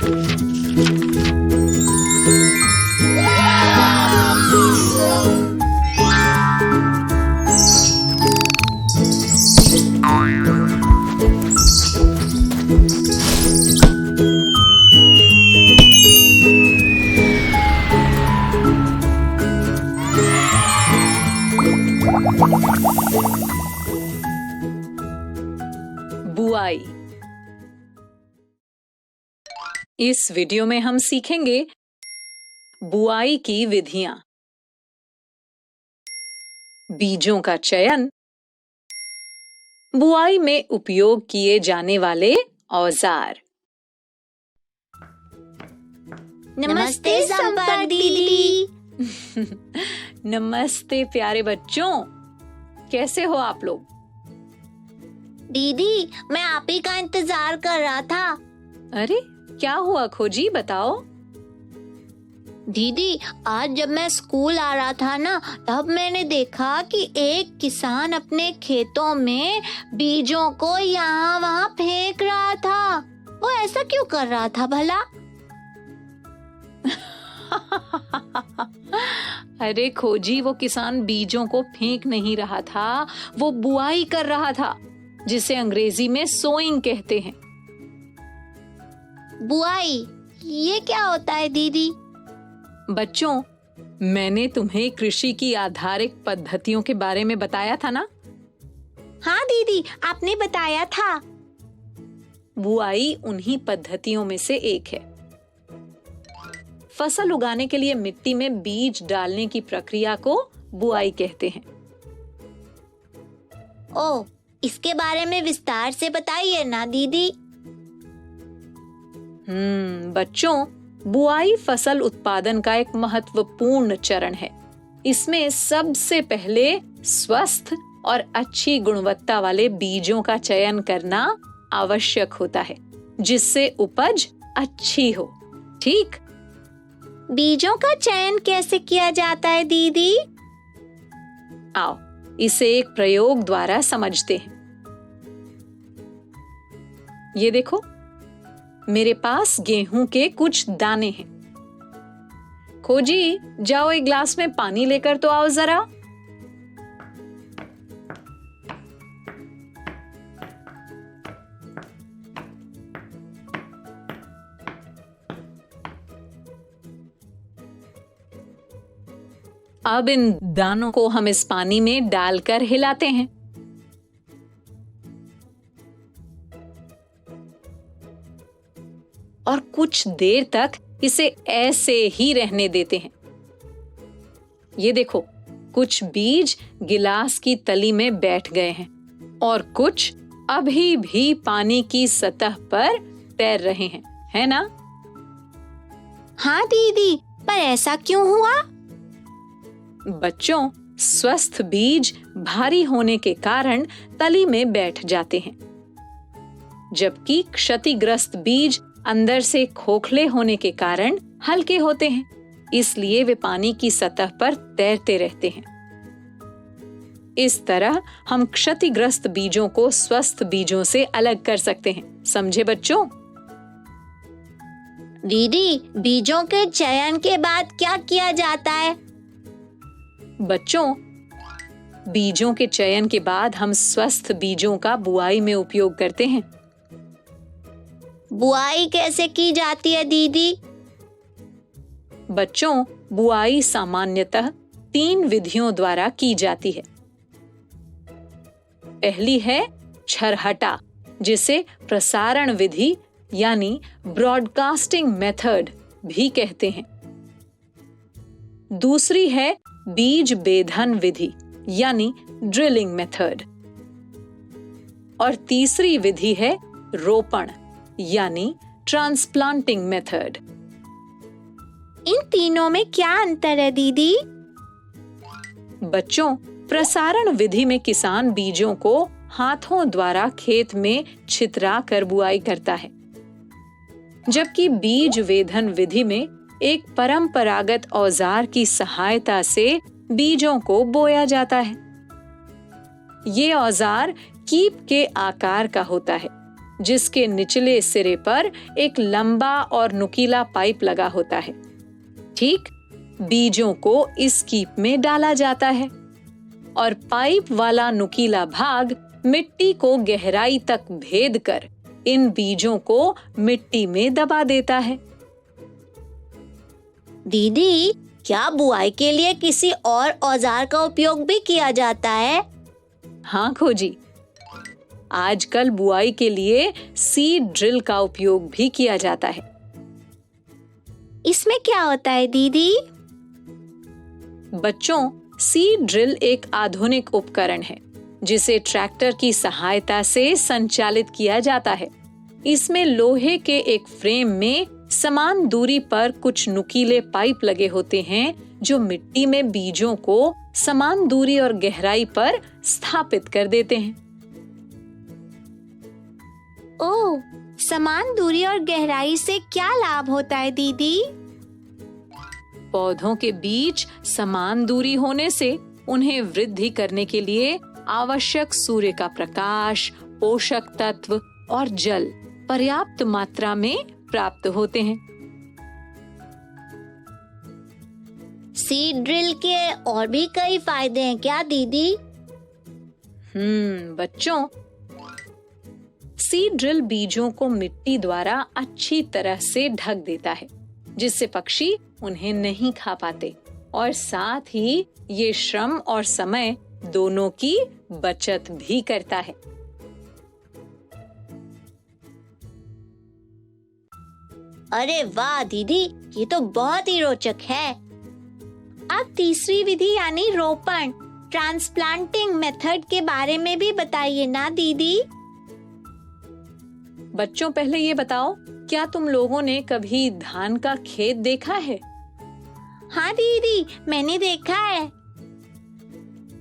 बुआई। इस वीडियो में हम सीखेंगे बुआई की विधियां, बीजों का चयन, बुआई में उपयोग किए जाने वाले औजार। नमस्ते संपर्क दीदी। नमस्ते प्यारे बच्चों, कैसे हो आप लोग? दीदी, मैं आप ही का इंतजार कर रहा था। अरे क्या हुआ खोजी, बताओ। दीदी, आज जब मैं स्कूल आ रहा था ना, तब मैंने देखा कि एक किसान अपने खेतों में बीजों को यहाँ वहाँ फेंक रहा था। वो ऐसा क्यों कर रहा था भला? अरे खोजी, वो किसान बीजों को फेंक नहीं रहा था, वो बुआई कर रहा था, जिसे अंग्रेजी में सोइंग कहते हैं। बुआई, ये क्या होता है दीदी? बच्चों, मैंने तुम्हें कृषि की आधारिक पद्धतियों के बारे में बताया था ना? हाँ दीदी, आपने बताया था। बुआई उन्हीं पद्धतियों में से एक है। फसल उगाने के लिए मिट्टी में बीज डालने की प्रक्रिया को बुआई कहते हैं। ओह, इसके बारे में विस्तार से बताइए ना दीदी। बच्चों, बुआई फसल उत्पादन का एक महत्वपूर्ण चरण है। इसमें सबसे पहले स्वस्थ और अच्छी गुणवत्ता वाले बीजों का चयन करना आवश्यक होता है, जिससे उपज अच्छी हो। ठीक? बीजों का चयन कैसे किया जाता है दीदी? आओ, इसे एक प्रयोग द्वारा समझते हैं। ये देखो, मेरे पास गेहूं के कुछ दाने हैं। खोजी, जाओ एक गिलास में पानी लेकर तो आओ जरा। अब इन दानों को हम इस पानी में डालकर हिलाते हैं। और कुछ देर तक इसे ऐसे ही रहने देते हैं। ये देखो, कुछ बीज गिलास की तली में बैठ गए हैं और कुछ अभी भी पानी की सतह पर तैर रहे हैं, है ना? हाँ दीदी, पर ऐसा क्यों हुआ? बच्चों, स्वस्थ बीज भारी होने के कारण तली में बैठ जाते हैं, जबकि क्षतिग्रस्त बीज अंदर से खोखले होने के कारण हल्के होते हैं, इसलिए वे पानी की सतह पर तैरते रहते हैं। इस तरह हम क्षतिग्रस्त बीजों को स्वस्थ बीजों से अलग कर सकते हैं। समझे बच्चों? दीदी, बीजों के चयन के बाद क्या किया जाता है? बच्चों, बीजों के चयन के बाद हम स्वस्थ बीजों का बुआई में उपयोग करते हैं। बुआई कैसे की जाती है दीदी? बच्चों, बुआई सामान्यतः 3 विधियों द्वारा की जाती है। पहली है छरहटा, जिसे प्रसारण विधि यानी ब्रॉडकास्टिंग मेथड भी कहते हैं। दूसरी है बीज बेधन विधि यानी ड्रिलिंग मेथड। और तीसरी विधि है रोपण यानी ट्रांसप्लांटिंग मेथड। इन तीनों में क्या अंतर है दीदी? बच्चों, प्रसारण विधि में किसान बीजों को हाथों द्वारा खेत में छितरा कर बुआई करता है, जबकि बीज वेधन विधि में एक परंपरागत औजार की सहायता से बीजों को बोया जाता है। ये औजार कीप के आकार का होता है जिसके निचले सिरे पर एक लंबा और नुकीला पाइप लगा होता है। ठीक, बीजों को इस कीप में डाला जाता है और पाइप वाला नुकीला भाग मिट्टी को गहराई तक भेद कर इन बीजों को मिट्टी में दबा देता है। दीदी, क्या बुआई के लिए किसी और औजार का उपयोग भी किया जाता है? हाँ खोजी, आजकल बुआई के लिए सीड ड्रिल का उपयोग भी किया जाता है। इसमें क्या होता है दीदी? बच्चों, सीड ड्रिल एक आधुनिक उपकरण है जिसे ट्रैक्टर की सहायता से संचालित किया जाता है। इसमें लोहे के एक फ्रेम में समान दूरी पर कुछ नुकीले पाइप लगे होते हैं जो मिट्टी में बीजों को समान दूरी और गहराई पर स्थापित कर देते हैं। ओह, समान दूरी और गहराई से क्या लाभ होता है दीदी? पौधों के बीच समान दूरी होने से उन्हें वृद्धि करने के लिए आवश्यक सूर्य का प्रकाश, पोषक तत्व और जल पर्याप्त मात्रा में प्राप्त होते हैं। सीड ड्रिल के और भी कई फायदे हैं क्या दीदी? बच्चों, सीड ड्रिल बीजों को मिट्टी द्वारा अच्छी तरह से ढक देता है जिससे पक्षी उन्हें नहीं खा पाते और साथ ही ये श्रम और समय दोनों की बचत भी करता है। अरे वाह दीदी, ये तो बहुत ही रोचक है। अब तीसरी विधि यानी रोपण, ट्रांसप्लांटिंग मेथड के बारे में भी बताइए ना दीदी। बच्चों, पहले ये बताओ, क्या तुम लोगों ने कभी धान का खेत देखा है? हाँ दीदी, मैंने देखा है।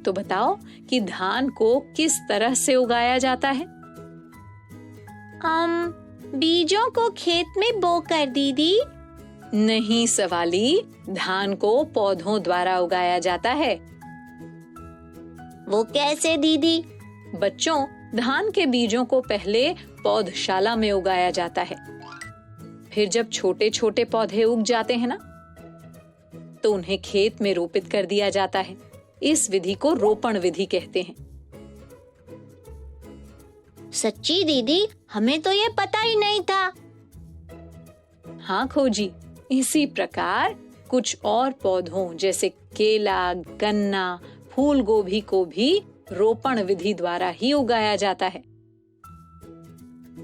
तो बताओ कि धान को किस तरह से उगाया जाता है? बीजों को खेत में बोकर दीदी। नहीं सवाली, धान को पौधों द्वारा उगाया जाता है। वो कैसे दीदी? बच्चों, धान के बीजों को पहले पौधशाला में उगाया जाता है। फिर जब छोटे छोटे पौधे उग जाते हैं ना, तो उन्हें खेत में रोपित कर दिया जाता है। इस विधि को रोपण विधि कहते हैं। सच्ची दीदी, हमें तो ये पता ही नहीं था। हाँ खोजी, इसी प्रकार कुछ और पौधों जैसे केला, गन्ना, फूल गोभी को भी रोपण विधि द्वारा ही उगाया जाता है।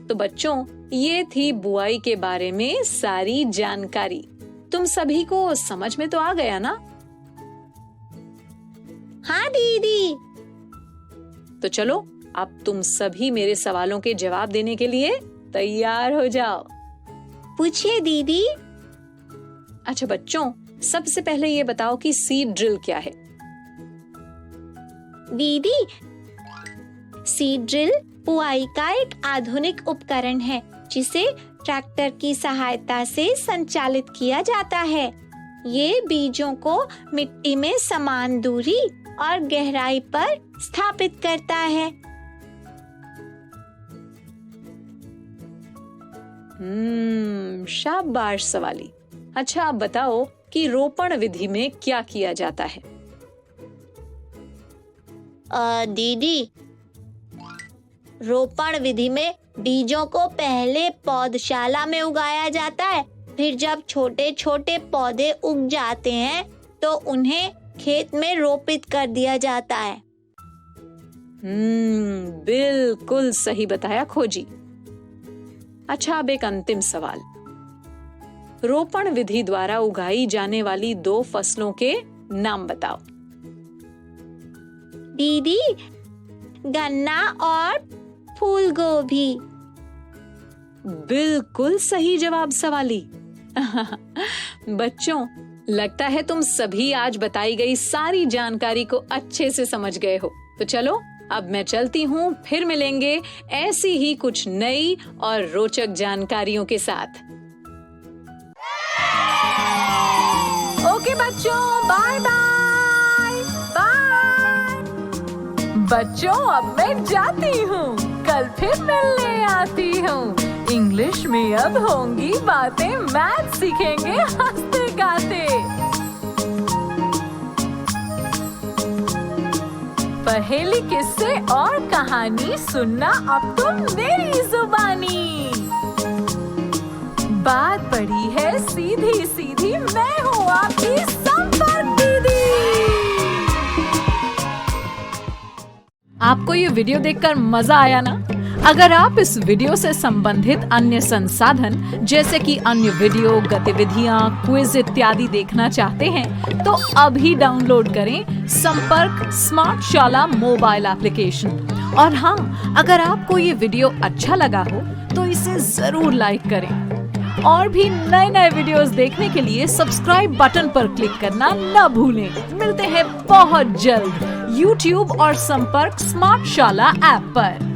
तो बच्चों, ये थी बुआई के बारे में सारी जानकारी। तुम सभी को समझ में तो आ गया ना? हाँ दीदी। तो चलो, अब तुम सभी मेरे सवालों के जवाब देने के लिए तैयार हो जाओ। पूछिए दीदी। अच्छा बच्चों, सबसे पहले ये बताओ कि सीड ड्रिल क्या है? दीदी, सीड ड्रिल बुआई का एक आधुनिक उपकरण है जिसे ट्रैक्टर की सहायता से संचालित किया जाता है। ये बीजों को मिट्टी में समान दूरी और गहराई पर स्थापित करता है। शाबाश सवाली। अच्छा, आप बताओ कि रोपण विधि में क्या किया जाता है? दीदी, रोपण विधि में बीजों को पहले पौधशाला में उगाया जाता है। फिर जब छोटे छोटे पौधे उग जाते हैं तो उन्हें खेत में रोपित कर दिया जाता है। बिल्कुल सही बताया खोजी। अच्छा, अब एक अंतिम सवाल। रोपण विधि द्वारा उगाई जाने वाली 2 फसलों के नाम बताओ। दीदी, गन्ना और फूल गोभी। बिल्कुल सही जवाब सवाली। बच्चों, लगता है तुम सभी आज बताई गई सारी जानकारी को अच्छे से समझ गए हो। तो चलो, अब मैं चलती हूँ, फिर मिलेंगे ऐसी ही कुछ नई और रोचक जानकारियों के साथ। ओके बच्चों, बाय बाय बाय। बच्चों, अब मैं जाती हूँ। कल फिर मिलने आती हूँ। इंग्लिश में अब होंगी बातें, मैथ सीखेंगे हंसते गाते। पहेली, किस्से और कहानी सुनना अब तुम मेरी जुबानी। बात बड़ी है सीधी सीधी, मैं हूँ आपकी संपर्क दीदी। आपको ये वीडियो देखकर मजा आया ना? अगर आप इस वीडियो से संबंधित अन्य संसाधन जैसे कि अन्य वीडियो, गतिविधियां, क्विज इत्यादि देखना चाहते हैं तो अभी डाउनलोड करें संपर्क स्मार्ट शाला मोबाइल एप्लीकेशन। और हाँ, अगर आपको ये वीडियो अच्छा लगा हो तो इसे जरूर लाइक करें। और भी नए नए वीडियोस देखने के लिए सब्सक्राइब बटन पर क्लिक करना न भूलें। मिलते हैं बहुत जल्द YouTube और संपर्क स्मार्ट शाला ऐप पर।